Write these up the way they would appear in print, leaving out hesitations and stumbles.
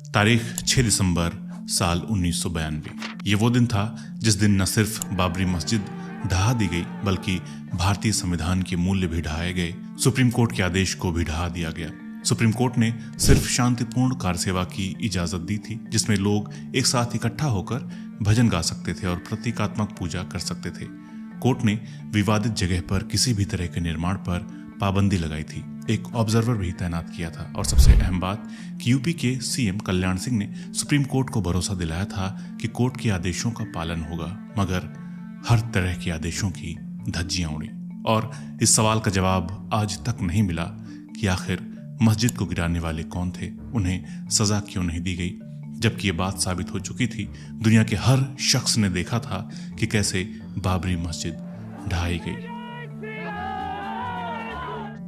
तारीख 6 दिसंबर साल 1992। ये वो दिन था जिस दिन न सिर्फ बाबरी मस्जिद ढहा दी गई बल्कि भारतीय संविधान के मूल्य भी ढहाए गए। सुप्रीम कोर्ट के आदेश को भी ढहा दिया गया। सुप्रीम कोर्ट ने सिर्फ शांतिपूर्ण कार सेवा की इजाजत दी थी, जिसमें लोग एक साथ इकट्ठा होकर भजन गा सकते थे और प्रतीकात्मक पूजा कर सकते थे। कोर्ट ने विवादित जगह पर किसी भी तरह के निर्माण पर पाबंदी लगाई थी, एक ऑब्जर्वर भी तैनात किया था और सबसे अहम बात कि यूपी के सीएम कल्याण सिंह ने सुप्रीम कोर्ट को भरोसा दिलाया था कि कोर्ट के आदेशों का पालन होगा। मगर हर तरह के आदेशों की धज्जियां उड़ी और इस सवाल का जवाब आज तक नहीं मिला कि आखिर मस्जिद को गिराने वाले कौन थे, उन्हें सजा क्यों नहीं दी गई, जबकि ये बात साबित हो चुकी थी। दुनिया के हर शख्स ने देखा था कि कैसे बाबरी मस्जिद ढहाई गई।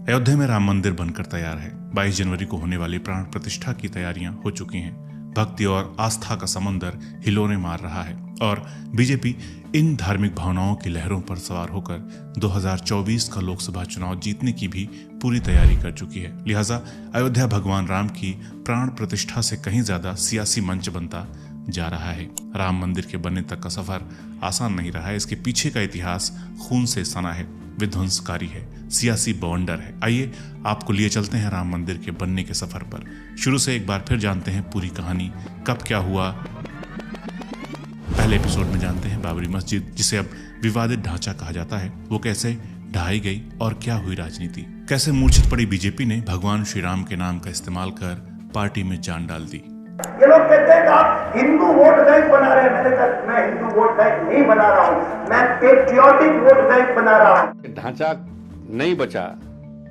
अयोध्या में राम मंदिर बनकर तैयार है। 22 जनवरी को होने वाली प्राण प्रतिष्ठा की तैयारियां हो चुकी हैं। भक्ति और आस्था का समंदर हिलोरे मार रहा है और बीजेपी इन धार्मिक भावनाओं की लहरों पर सवार होकर 2024 का लोकसभा चुनाव जीतने की भी पूरी तैयारी कर चुकी है। लिहाजा अयोध्या भगवान राम की प्राण प्रतिष्ठा से कहीं ज्यादा सियासी मंच बनता जा रहा है। राम मंदिर के बनने तक का सफर आसान नहीं रहा है। इसके पीछे का इतिहास खून से सना है, विध्वंसकारी है, सियासी बवंडर है। आइए आपको लिए चलते हैं राम मंदिर के बनने के सफर पर। शुरू से एक बार फिर जानते हैं पूरी कहानी, कब क्या हुआ। पहले एपिसोड में जानते हैं बाबरी मस्जिद, जिसे अब विवादित ढांचा कहा जाता है, वो कैसे ढहाई गई और क्या हुई राजनीति। कैसे मूर्छित पड़ी बीजेपी ने भगवान श्री राम के नाम का इस्तेमाल कर पार्टी में जान डाल दी। ये लोग कहते हैं कि आप हिंदू वोट बैंक बना रहे हैं। मैंने कहा मैं हिंदू वोट बैंक नहीं बना रहा हूँ, मैं पेट्रियोटिक वोट बैंक बना रहा हूँ। ढांचा नहीं बचा,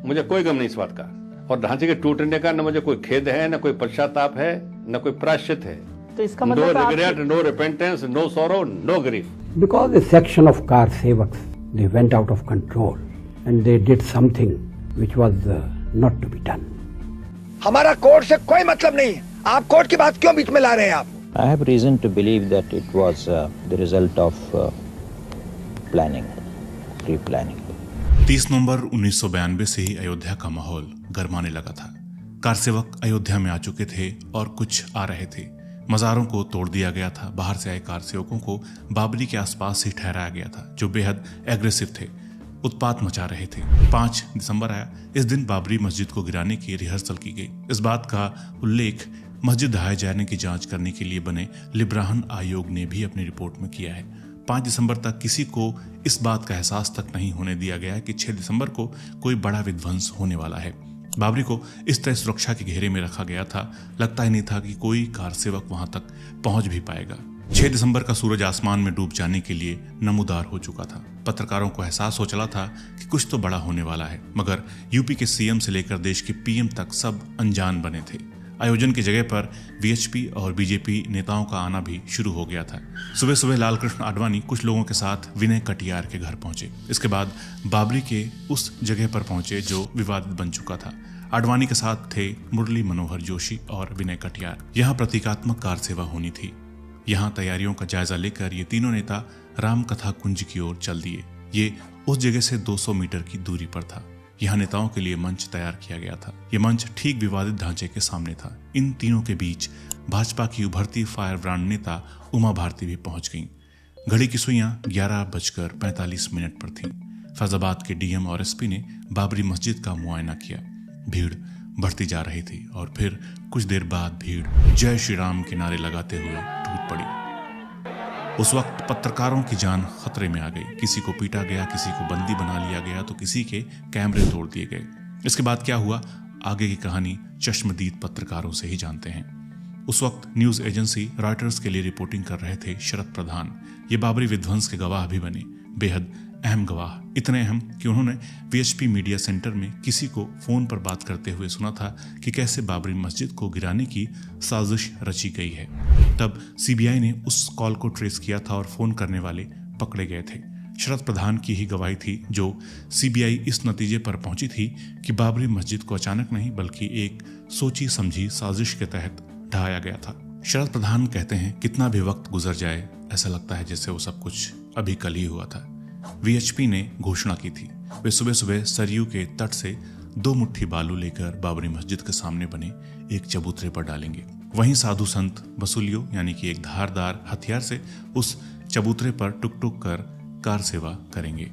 मुझे कोई गम नहीं इस बात का, और ढांचे के टूटने का न मुझे कोई खेद है, न कोई पश्चाताप है, न कोई प्रायश्चित है। तो इसका मतलब no regret, no repentance, no sorrow, no grief. Because a section of car sevaks, they went out of control and they did something which was not to be done. हमारा कोर्ट से कोई मतलब नहीं है, आप कोर्ट की बात क्यों बीच में ला रहे हैं आप? I have reason to believe that it was the result of planning, pre-planning. 30 नवंबर 1992 से ही अयोध्या का माहौल गरमाने लगा था। कार सेवक अयोध्या में आ चुके थे और कुछ आ रहे थे। मज़ारों को तोड़ दिया गया था। बाहर से आए कार सेवकों को बाबरी के आसपास ही ठहराया गया था, जो बेहद एग्रेसिव थे, उत्पात मचा रहे थे। 5 दिसंबर आया। इस दिन बाबरी मस्जिद को गिराने की रिहर्सल की गई। इस बात का उल्लेख मस्जिद ढहाए जाने की जांच करने के लिए बने लिब्राहन आयोग ने भी अपनी रिपोर्ट में किया है। 5 दिसंबर तक किसी को इस बात का एहसास तक नहीं होने दिया गया कि 6 दिसंबर को कोई बड़ा विध्वंस होने वाला है। बाबरी को इस तरह सुरक्षा के घेरे में रखा गया था, लगता ही नहीं था कि कोई कार सेवक वहां तक पहुंच भी पाएगा। 6 दिसंबर का सूरज आसमान में डूब जाने के लिए नमूदार हो चुका था। पत्रकारों को एहसास हो चला था कि कुछ तो बड़ा होने वाला है, मगर यूपी के सीएम से लेकर देश के पीएम तक सब अनजान बने थे। आयोजन की जगह पर वीएचपी और बीजेपी नेताओं का आना भी शुरू हो गया था। सुबह सुबह लालकृष्ण आडवाणी कुछ लोगों के साथ विनय कटियार के घर पहुंचे। इसके बाद बाबरी के उस जगह पर पहुंचे जो विवादित बन चुका था। आडवाणी के साथ थे मुरली मनोहर जोशी और विनय कटियार। यहाँ प्रतीकात्मक कार सेवा होनी थी। यहाँ तैयारियों का जायजा लेकर ये तीनों नेता राम कथा कुंज की ओर चल दिए। ये उस जगह से 200 मीटर की दूरी पर था। यहाँ नेताओं के लिए मंच तैयार किया गया था। ये मंच ठीक विवादित ढांचे के सामने था। इन तीनों के बीच भाजपा की उभरती फायर ब्रांड नेता उमा भारती भी पहुंच गईं। घड़ी की सुइयां 11:45 पर थीं। फैजाबाद के डीएम और एसपी ने बाबरी मस्जिद का मुआयना किया। भीड़ बढ़ती जा रही थी और फिर कुछ देर बाद भीड़ जय श्री राम के नारे लगाते हुए टूट पड़ी। उस वक्त पत्रकारों की जान खतरे में आ गई। किसी को पीटा गया, किसी को बंदी बना लिया गया, तो किसी के कैमरे तोड़ दिए गए। इसके बाद क्या हुआ, आगे की कहानी चश्मदीद पत्रकारों से ही जानते हैं। उस वक्त न्यूज एजेंसी रॉयटर्स के लिए रिपोर्टिंग कर रहे थे शरद प्रधान। ये बाबरी विध्वंस के गवाह भी बने, बेहद अहम गवाह, इतने अहम कि उन्होंने वीएचपी मीडिया सेंटर में किसी को फोन पर बात करते हुए सुना था कि कैसे बाबरी मस्जिद को गिराने की साजिश रची गई है। तब सीबीआई ने उस कॉल को ट्रेस किया था और फोन करने वाले पकड़े गए थे। शरद प्रधान की ही गवाही थी जो सीबीआई इस नतीजे पर पहुंची थी कि बाबरी मस्जिद को अचानक नहीं बल्कि एक सोची समझी साजिश के तहत ढहाया गया था। शरद प्रधान कहते हैं, कितना भी वक्त गुजर जाए ऐसा लगता है जैसे वो सब कुछ अभी कल ही हुआ था। वीएचपी ने घोषणा की थी, वे सुबह सुबह सरयू के तट से 2 मुट्ठी बालू लेकर बाबरी मस्जिद के सामने बने एक चबूतरे पर डालेंगे वहीं साधु संत वसूलियों यानी कि एक धारदार हथियार से उस चबूतरे पर टुक टुक कर कार सेवा करेंगे।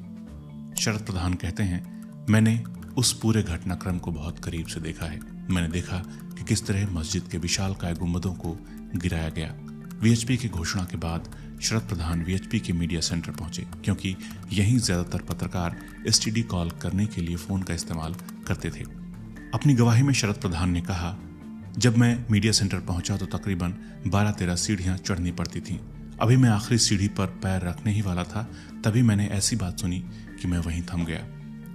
शरद प्रधान कहते हैं, मैंने उस पूरे घटनाक्रम को बहुत करीब से देखा है। मैंने देखा कि किस तरह मस्जिद के विशालकाय गुंबदों को गिराया गया। वीएचपी की घोषणा के बाद शरद प्रधान वीएचपी के मीडिया सेंटर पहुंचे, क्योंकि यहीं ज्यादातर पत्रकार एसटीडी कॉल करने के लिए फोन का इस्तेमाल करते थे। अपनी गवाही में शरद प्रधान ने कहा, जब मैं मीडिया सेंटर पहुंचा तो तकरीबन 12-13 सीढ़ियां चढ़नी पड़ती थीं। अभी मैं आखिरी सीढ़ी पर पैर रखने ही वाला था, तभी मैंने ऐसी बात सुनी कि मैं वहीं थम गया।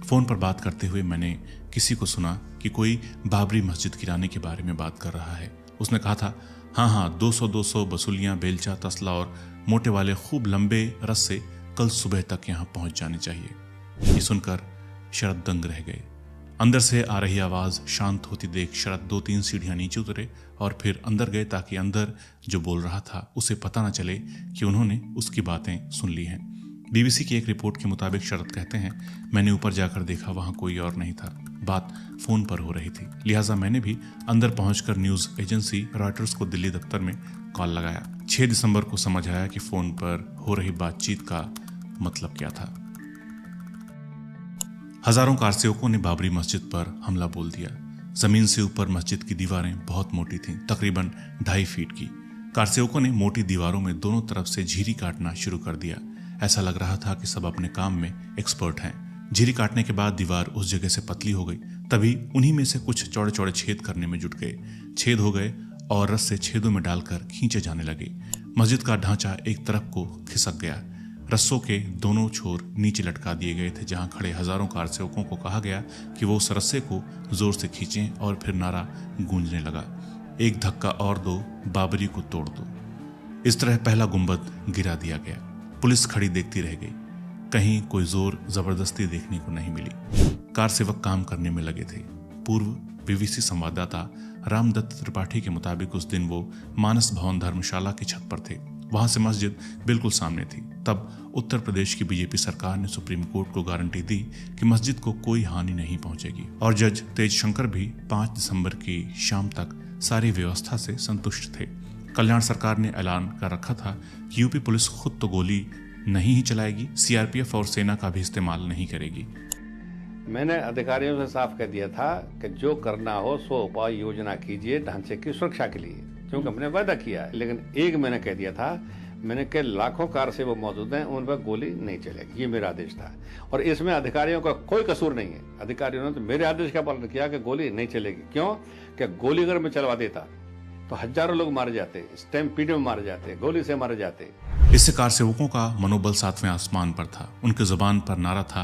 फोन पर बात करते हुए मैंने किसी को सुना कि कोई बाबरी मस्जिद गिराने के बारे में बात कर रहा है। उसने कहा था, हाँ 200 बसूलियां, बेलचा, तसला और मोटे वाले खूब लंबे रस्से कल सुबह तक यहाँ पहुंच जाने चाहिए। ये सुनकर शरद दंग रह गए। अंदर से आ रही आवाज शांत होती देख शरद 2-3 सीढ़ियां नीचे उतरे और फिर अंदर गए, ताकि अंदर जो बोल रहा था उसे पता न चले कि उन्होंने उसकी बातें सुन ली हैं। बीबीसी की एक रिपोर्ट के मुताबिक शरद कहते हैं, मैंने ऊपर जाकर देखा, वहां कोई और नहीं था। बात फोन पर हो रही थी, लिहाजा मैंने भी अंदर पहुंचकर न्यूज एजेंसी रॉयटर्स को दिल्ली दफ्तर में कॉल लगाया। 6 दिसंबर को समझ आया कि फोन पर हो रही बातचीत का मतलब क्या था। हजारों कारसेवकों ने बाबरी मस्जिद पर हमला बोल दिया। जमीन से ऊपर मस्जिद की दीवारें बहुत मोटी थीं, तकरीबन 2.5 फीट की। कारसेवकों ने मोटी दीवारों में दोनों तरफ से झीरी काटना शुरू कर दिया। ऐसा लग रहा था कि सब अपने काम में एक्सपर्ट हैं। झीरी काटने के बाद दीवार उस जगह से पतली हो गई। तभी उन्हीं में से कुछ चौड़े चौड़े छेद करने में जुट गए। छेद हो गए और रस्से छेदों में डालकर खींचे जाने लगे। मस्जिद का ढांचा एक तरफ को खिसक गया। रस्सों के दोनों छोर नीचे लटका दिए गए थे। जहां खड़े हजारों कारसेवकों को कहा गया कि वो उस रस्से को जोर से खींचें, और फिर नारा गूंजने लगा, एक धक्का और दो, बाबरी को तोड़ दो। इस तरह पहला गुंबद गिरा दिया गया। पुलिस खड़ी देखती रह गई। कहीं कोई जोर जबरदस्ती देखने को नहीं मिली। कारसेवक काम करने में लगे थे। पूर्व बीबीसी संवाददाता रामदत्त त्रिपाठी के मुताबिक उस दिन वो मानस भवन धर्मशाला की छत पर थे। वहां से मस्जिद बिल्कुल सामने थी। तब उत्तर प्रदेश की बीजेपी सरकार ने सुप्रीम कोर्ट को गारंटी दी कि मस्जिद को कोई हानि नहीं पहुंचेगी, और जज तेज शंकर भी 5 दिसंबर की शाम तक सारी व्यवस्था से संतुष्ट थे। कल्याण सरकार ने ऐलान कर रखा था कि यूपी पुलिस खुद तो गोली नहीं ही चलाएगी, सीआरपीएफ और सेना का भी इस्तेमाल नहीं करेगी। मैंने अधिकारियों से साफ कह दिया था कि जो करना हो सो उपाय योजना कीजिए ढांचे की सुरक्षा के लिए, क्योंकि हमने वादा किया है। लेकिन एक मैंने कह दिया था, मैंने कहा लाखों कार से वो मौजूद हैं, उन पर गोली नहीं चलेगी, ये मेरा आदेश था। और इसमें अधिकारियों का कोई कसूर नहीं है। अधिकारियों ने तो मेरे आदेश का पालन किया कि गोली नहीं चलेगी। क्यों? कि गोली अगर मैं चलवा देता तो हजारों लोग मारे जाते, स्टैम्पीड में मारे जाते, गोली से मारे जाते। इससे कारसेवकों का मनोबल 7वें आसमान पर था। उनके जुबान पर नारा था,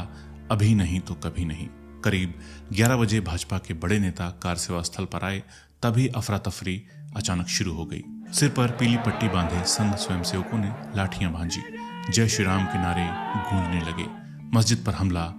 अभी नहीं तो कभी नहीं। करीब 11 बजे भाजपा के बड़े नेता कारसेवा स्थल पर आए, तभी अफरा तफरी अचानक शुरू हो गई। सिर पर पीली पट्टी बांधे संघ स्वयंसेवकों ने लाठियां भांजी। जय श्री राम के नारे गूंजने लगे। मस्जिद पर हमला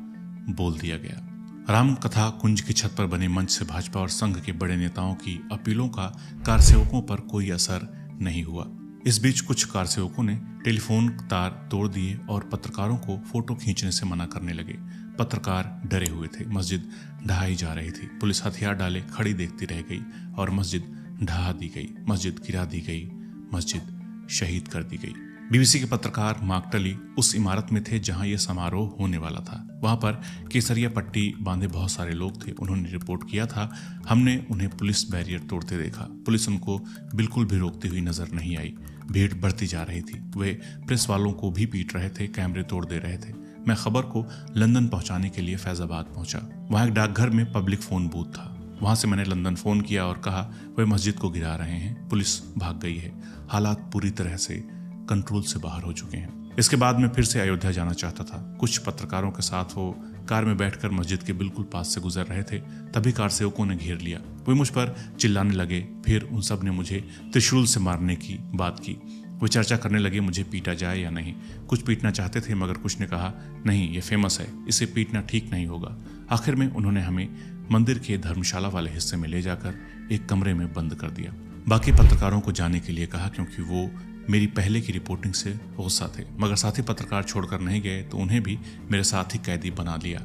बोल दिया गया। राम कथा कुंज की छत पर बने मंच से भाजपा और संघ के बड़े नेताओं की अपीलों का कारसेवकों पर कोई असर नहीं हुआ। इस बीच कुछ कारसेवकों ने टेलीफोन तार तोड़ दिए और पत्रकारों को फोटो खींचने से मना करने लगे। पत्रकार डरे हुए थे। मस्जिद ढहाई जा रही थी। पुलिस हथियार डाले खड़ी देखती रह गई और मस्जिद ढहा दी गई, मस्जिद गिरा दी गई, मस्जिद शहीद कर दी गई। बीबीसी के पत्रकार माकटली उस इमारत में थे जहां यह समारोह होने वाला था। वहां पर केसरिया पट्टी बांधे बहुत सारे लोग थे। उन्होंने रिपोर्ट किया था, हमने उन्हें पुलिस बैरियर तोड़ते देखा। पुलिस उनको बिल्कुल भी रोकती हुई नजर नहीं आई। भीड़ बढ़ती जा रही थी। वे प्रेस वालों को भी पीट रहे थे, कैमरे तोड़ दे रहे थे। मैं खबर को लंदन पहुंचाने के लिए फैजाबाद पहुंचा। वहां एक डाकघर में पब्लिक फोन बूथ था। वहां से मैंने लंदन फोन किया और कहा वे मस्जिद को गिरा रहे हैं, पुलिस भाग गई है, हालात पूरी तरह से कंट्रोल से बाहर हो चुके हैं। इसके बाद मैं फिर से अयोध्या जाना चाहता था। कुछ पत्रकारों के साथ वो कार में बैठकर मस्जिद के बिल्कुल पास से गुजर रहे थे। तभी कारसेवकों ने घेर लिया। वे मुझ पर चिल्लाने लगे। फिर उन सब ने मुझे त्रिशूल से मारने की बात की। वो चर्चा करने लगे मुझे पीटा जाए या नहीं। कुछ पीटना चाहते थे मगर कुछ ने कहा नहीं, ये फेमस है, इसे पीटना ठीक नहीं होगा। आखिर में उन्होंने हमें मंदिर के धर्मशाला वाले हिस्से में ले जाकर एक कमरे में बंद कर दिया। बाकी पत्रकारों को जाने के लिए कहा क्योंकि वो मेरी पहले की रिपोर्टिंग से गुस्सा थे। मगर साथी पत्रकार छोड़कर नहीं गए तो उन्हें भी मेरे साथ ही कैदी बना लिया।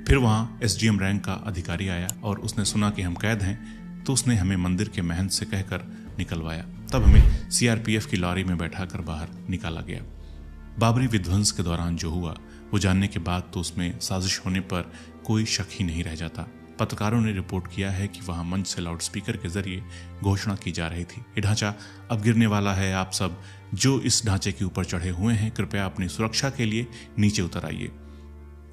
फिर वहां एसडीएम रैंक का अधिकारी आया और उसने सुना कि हम कैद हैं तो उसने हमें मंदिर के महंत से कहकर निकलवाया। तब हमें सीआरपीएफ की लॉरी में बैठाकर बाहर निकाला गया। बाबरी विध्वंस के दौरान जो हुआ वो जानने के बाद तो उसमें साजिश होने पर कोई शक ही नहीं रह जाता। पत्रकारों ने रिपोर्ट किया है कि वहां मंच से लाउडस्पीकर के जरिए घोषणा की जा रही थी, ये ढांचा अब गिरने वाला है, आप सब जो इस ढांचे के ऊपर चढ़े हुए हैं कृपया अपनी सुरक्षा के लिए नीचे उतर आइए।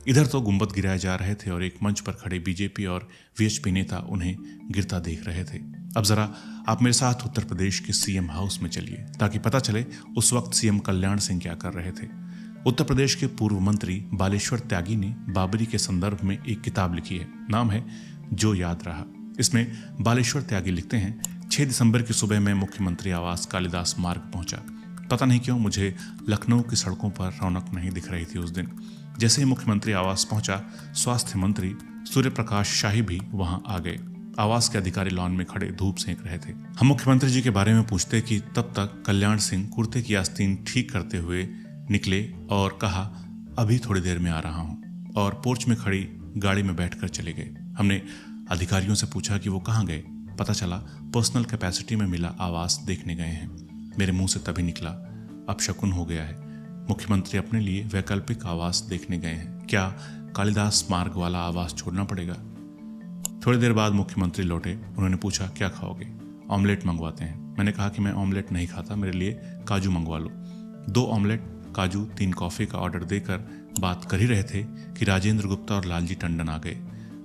इधर तो गुंबद गिराए जा रहे थे और एक मंच पर खड़े बीजेपी और वीएचपी नेता उन्हें गिरता देख रहे थे। अब जरा आप मेरे साथ उत्तर प्रदेश के सीएम हाउस में चलिए ताकि पता चले उस वक्त सीएम कल्याण सिंह क्या कर रहे थे। उत्तर प्रदेश के पूर्व मंत्री बालेश्वर त्यागी ने बाबरी के संदर्भ में एक किताब लिखी है, नाम है जो याद रहा। इसमें बालेश्वर त्यागी लिखते हैं, 6 दिसंबर की सुबह में मुख्यमंत्री आवास कालिदास मार्ग पहुंचा। पता नहीं क्यों मुझे लखनऊ की सड़कों पर रौनक नहीं दिख रही थी उस दिन। जैसे ही मुख्यमंत्री आवास पहुंचा, स्वास्थ्य मंत्री सूर्य प्रकाश शाही भी वहां आ गए। आवास के अधिकारी लॉन में खड़े धूप सेंक रहे थे। हम मुख्यमंत्री जी के बारे में पूछते कि तब तक कल्याण सिंह कुर्ते की आस्तीन ठीक करते हुए निकले और कहा, अभी थोड़ी देर में आ रहा हूं, और पोर्च में खड़ी गाड़ी में बैठकर चले गए। हमने अधिकारियों से पूछा कि वो कहाँ गए। पता चला पर्सनल कैपेसिटी में मिला आवास देखने गए हैं। मेरे मुंह से तभी निकला, अब शकुन हो गया है, मुख्यमंत्री अपने लिए वैकल्पिक आवास देखने गए हैं, क्या कालिदास मार्ग वाला आवास छोड़ना पड़ेगा। थोड़ी देर बाद मुख्यमंत्री लौटे। उन्होंने पूछा, क्या खाओगे? ऑमलेट मंगवाते हैं। मैंने कहा कि मैं ऑमलेट नहीं खाता, मेरे लिए काजू मंगवा लो। 2 ऑमलेट, काजू, 3 कॉफी का ऑर्डर देकर बात कर ही रहे थे कि राजेंद्र गुप्ता और लालजी टंडन आ गए।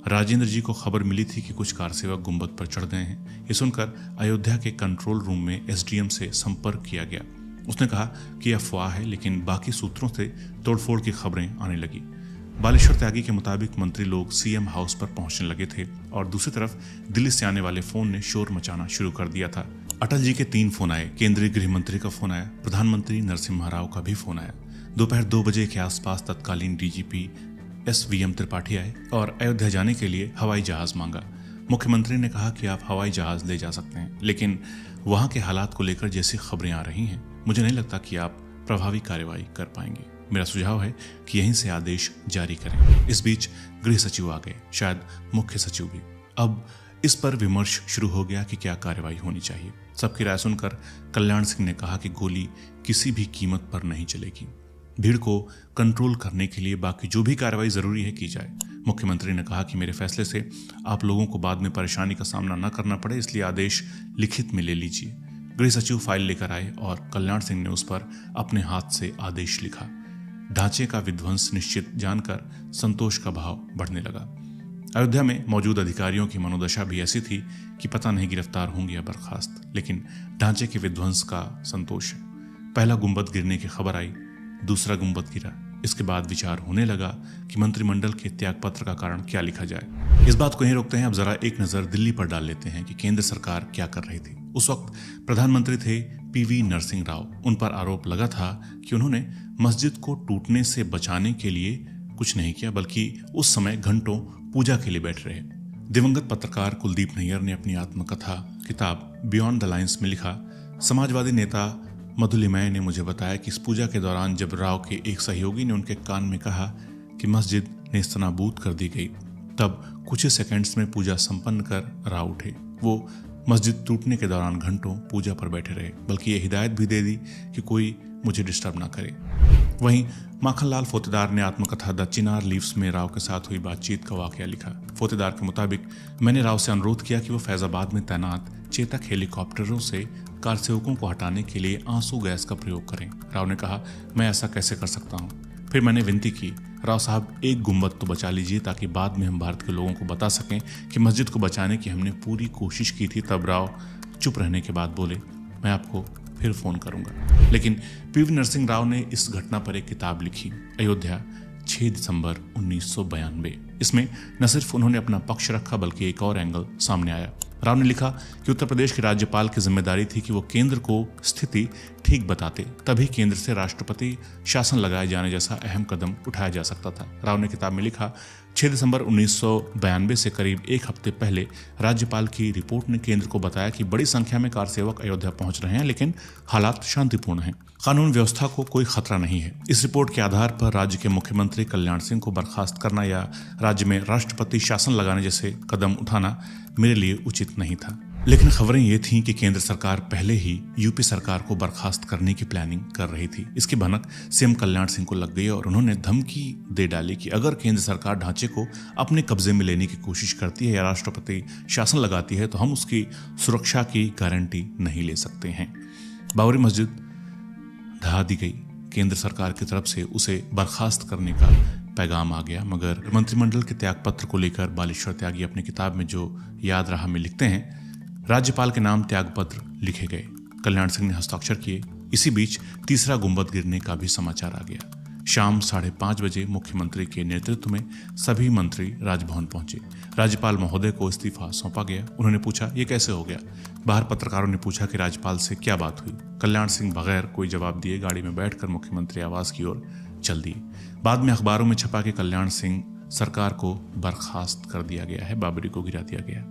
राजेंद्र जी को खबर मिली थी कि कुछ कारसेवक गुंबद पर चढ़ गए हैं। ये सुनकर अयोध्या के कंट्रोल रूम में एसडीएम से संपर्क किया गया। उसने कहा कि अफवाह है, लेकिन बाकी सूत्रों से तोड़फोड़ की खबरें आने लगी। बालेश्वर त्यागी के मुताबिक मंत्री लोग सीएम हाउस पर पहुंचने लगे थे और दूसरी तरफ दिल्ली से आने वाले फोन ने शोर मचाना शुरू कर दिया था। अटल जी के 3 फोन आए, केंद्रीय गृह मंत्री का फोन आया, प्रधानमंत्री नरसिम्हा राव का भी फोन आया। दोपहर 2 बजे के आसपास तत्कालीन डीजीपी एसवीएम त्रिपाठी आए और अयोध्या जाने के लिए हवाई जहाज मांगा। मुख्यमंत्री ने कहा कि आप हवाई जहाज ले जा सकते हैं, लेकिन वहां के हालात को लेकर जैसी खबरें आ रही हैं, मुझे नहीं लगता कि आप प्रभावी कार्रवाई कर पाएंगे। मेरा सुझाव है कि यहीं से आदेश जारी करें। इस बीच गृह सचिव आ गए, शायद मुख्य सचिव भी। अब इस पर विमर्श शुरू हो गया कि क्या कार्रवाई होनी चाहिए। सबकी राय सुनकर कल्याण सिंह ने कहा कि गोली किसी भी कीमत पर नहीं चलेगी। भीड़ को कंट्रोल करने के लिए बाकी जो भी कार्रवाई जरूरी है की जाए। मुख्यमंत्री ने कहा कि मेरे फैसले से आप लोगों को बाद में परेशानी का सामना न करना पड़े, इसलिए आदेश लिखित में ले लीजिए। गृह सचिव फाइल लेकर आए और कल्याण सिंह ने उस पर अपने हाथ से आदेश लिखा। ढांचे का विध्वंस निश्चित जानकर संतोष का भाव बढ़ने लगा। अयोध्या में मौजूद अधिकारियों की मनोदशा भी ऐसी थी कि पता नहीं गिरफ्तार होंगे या बर्खास्त, लेकिन ढांचे के विध्वंस का संतोष है। पहला गुंबद गिरने की खबर आई, दूसरा गुंबद गिरा। इसके बाद विचार होने लगा कि मंत्रिमंडल के त्यागपत्र का कारण क्या लिखा जाए। इस बात को यहीं रोकते हैं। अब जरा एक नजर दिल्ली पर डाल लेते हैं कि केंद्र सरकार क्या कर रही थी। उस वक्त प्रधानमंत्री थे पीवी नरसिंह राव। उन पर आरोप लगा था कि उन्होंने मस्जिद को टूटने से बचाने के लिए कुछ नहीं किया, बल्कि उस समय घंटों पूजा के लिए बैठ रहे। दिवंगत पत्रकार कुलदीप नैयर ने अपनी आत्मकथा किताब बियॉन्ड द लाइन्स में लिखा, समाजवादी नेता मधुलिमय ने मुझे बताया कि इस पूजा के दौरान जब राव के एक सहयोगी ने उनके कान में कहा कि मस्जिद नेस्तनाबूद कर दी गई, तब कुछ ही सेकंड्स में पूजा संपन्न कर राव उठे। वो मस्जिद टूटने के दौरान घंटों पूजा पर बैठे रहे, बल्कि ये हिदायत भी दे दी कि कोई मुझे डिस्टर्ब ना करे। वहीं माखनलाल फोतेदार ने आत्मकथा द चिनार लीव्स में राव के साथ हुई बातचीत का वाकया लिखा। फोतेदार के मुताबिक मैंने राव से अनुरोध किया कि वो फैजाबाद में तैनात चेतक हेलीकॉप्टरों से कारसेवकों को हटाने के लिए आंसू गैस का प्रयोग करें। राव ने कहा, मैं ऐसा कैसे कर सकता हूँ। फिर मैंने विनती की, राव साहब एक गुंबद तो बचा लीजिए ताकि बाद में हम भारत के लोगों को बता सकें कि मस्जिद को बचाने की हमने पूरी कोशिश की थी। तब राव चुप रहने के बाद बोले, मैं आपको फिर फोन करूंगा। लेकिन पीवी नरसिंह राव ने इस घटना पर एक किताब लिखी, अयोध्या 6 दिसंबर 1992। इसमें न सिर्फ उन्होंने अपना पक्ष रखा बल्कि एक और एंगल सामने आया। राव ने लिखा कि उत्तर प्रदेश के राज्यपाल की जिम्मेदारी थी कि वो केंद्र को स्थिति ठीक बताते, तभी केंद्र से राष्ट्रपति शासन लगाए जाने जैसा अहम कदम उठाया जा सकता था। राव ने किताब में लिखा, 6 दिसंबर 1992 से करीब 1 हफ्ते पहले राज्यपाल की रिपोर्ट ने केंद्र को बताया कि बड़ी संख्या में कारसेवक अयोध्या पहुंच रहे हैं, लेकिन हालात शांतिपूर्ण हैं, कानून व्यवस्था को कोई खतरा नहीं है। इस रिपोर्ट के आधार पर राज्य के मुख्यमंत्री कल्याण सिंह को बर्खास्त करना या राज्य में राष्ट्रपति शासन लगाने जैसे कदम उठाना मेरे लिए उचित नहीं था। लेकिन खबरें ये थीं कि केंद्र सरकार पहले ही यूपी सरकार को बर्खास्त करने की प्लानिंग कर रही थी। इसकी भनक सीएम कल्याण सिंह को लग गई और उन्होंने धमकी दे डाली कि अगर केंद्र सरकार ढांचे को अपने कब्जे में लेने की कोशिश करती है या राष्ट्रपति शासन लगाती है तो हम उसकी सुरक्षा की गारंटी नहीं ले सकते हैं। बाबरी मस्जिद ढहा दी गई। केंद्र सरकार की तरफ से उसे बर्खास्त करने का पैगाम आ गया, मगर मंत्रिमंडल के त्यागपत्र को लेकर बालेश्वर त्यागी अपनी किताब में जो याद रहा में लिखते हैं, राज्यपाल के नाम त्यागपत्र लिखे गए, कल्याण सिंह ने हस्ताक्षर किए। इसी बीच तीसरा गुंबद गिरने का भी समाचार आ गया। शाम 5:30 बजे मुख्यमंत्री के नेतृत्व में सभी मंत्री राजभवन पहुंचे। राज्यपाल महोदय को इस्तीफा सौंपा गया। उन्होंने पूछा ये कैसे हो गया। बाहर पत्रकारों ने पूछा कि राज्यपाल से क्या बात हुई। कल्याण सिंह बगैर कोई जवाब दिए गाड़ी में बैठकर मुख्यमंत्री आवास की ओर चल दिए। बाद में अखबारों में छपा कि कल्याण सिंह सरकार को बर्खास्त कर दिया गया है, बाबरी को गिरा दिया गया।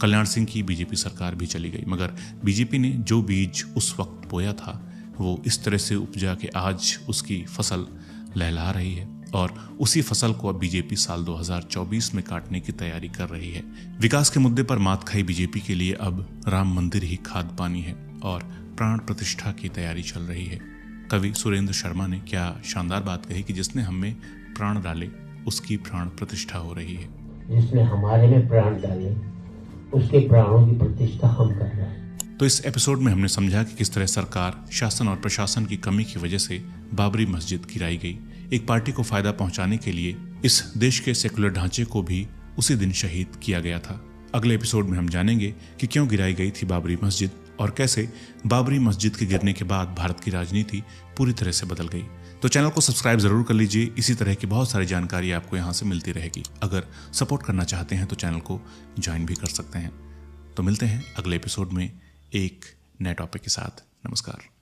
कल्याण सिंह की बीजेपी सरकार भी चली गई, मगर बीजेपी ने जो बीज उस वक्त बोया था वो इस तरह से उपजा कि आज उसकी फसल लहला रही है और उसी फसल को अब बीजेपी साल 2024 में काटने की तैयारी कर रही है। विकास के मुद्दे पर मात खाई बीजेपी के लिए अब राम मंदिर ही खाद पानी है और प्राण प्रतिष्ठा की तैयारी चल रही है। कवि सुरेंद्र शर्मा ने क्या शानदार बात कही कि जिसने हमें प्राण डाले उसकी प्राण प्रतिष्ठा हो रही है। जिसने हमारे में प्राण डाले उसके प्राणों की प्रतिष्ठा हम कर रहे हैं। तो इस एपिसोड में हमने समझा कि किस तरह सरकार, शासन और प्रशासन की कमी की वजह से बाबरी मस्जिद गिराई गई। एक पार्टी को फायदा पहुंचाने के लिए इस देश के सेकुलर ढांचे को भी उसी दिन शहीद किया गया था। अगले एपिसोड में हम जानेंगे कि क्यों गिराई गई थी बाबरी मस्जिद और कैसे बाबरी मस्जिद के गिरने के बाद भारत की राजनीति पूरी तरह से बदल गई। तो चैनल को सब्सक्राइब जरूर कर लीजिए। इसी तरह की बहुत सारी जानकारी आपको यहाँ से मिलती रहेगी। अगर सपोर्ट करना चाहते हैं तो चैनल को ज्वाइन भी कर सकते हैं। तो मिलते हैं अगले एपिसोड में एक नए टॉपिक के साथ। नमस्कार।